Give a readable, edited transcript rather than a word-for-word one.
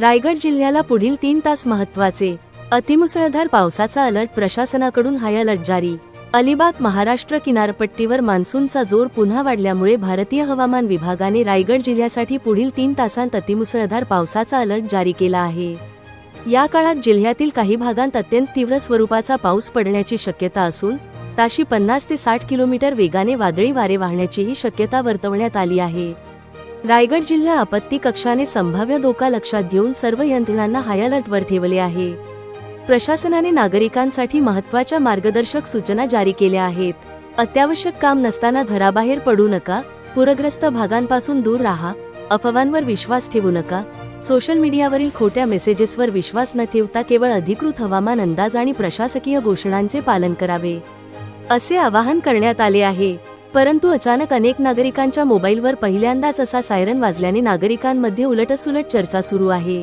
रायगड जिल्ह्याला पुढील 3 तास महत्त्वाचे. अतिमुसळधार पावसाचा अलर्ट, प्रशासनाकडून हाय अलर्ट जारी. अलिबाग महाराष्ट्र किनारपट्टीवर मान्सूनचा जोर पुन्हा वाढल्यामुळे भारतीय हवामान विभागाने रायगड जिल्ह्यासाठी पुढील 3 तासांत अतिमुसळधार पावसाचा अलर्ट जारी केला आहे. या काळात जिल्ह्यातील काही भागांत अत्यंत तीव्र स्वरूपाचा पाऊस पडण्याची शक्यता असून ताशी 50 ते 60 किलोमीटर वेगाने वादळी वारे वाहण्याचीही शक्यता वर्तवण्यात आली आहे. रायगड जिल्हा आपत्ती कक्षाने संभाव्य धोका लक्षात घेऊन सर्व यंत्रणांना हाय अलर्टवर ठेवले आहे. प्रशासनाने नागरिकांसाठी महत्त्वाच्या मार्गदर्शक सूचना जारी केल्या आहेत. अत्यावश्यक काम नसताना घराबाहेर पडू नका. पूरग्रस्त भागांपासून दूर राहा. अफवांवर विश्वास ठेवू नका. सोशल मीडियावरील खोट्या मेसेजेसवर विश्वास न ठेवता केवळ अधिकृत हवामान अंदाज आणि प्रशासकीय घोषणांचे पालन करावे, असे आवाहन करण्यात आले आहे. परंतु अचानक अनेक नागरिकांच्या मोबाईलवर पहिल्यांदाच असा सायरन वाजल्याने नागरिकांमध्ये उलटसुलट चर्चा सुरू आहे.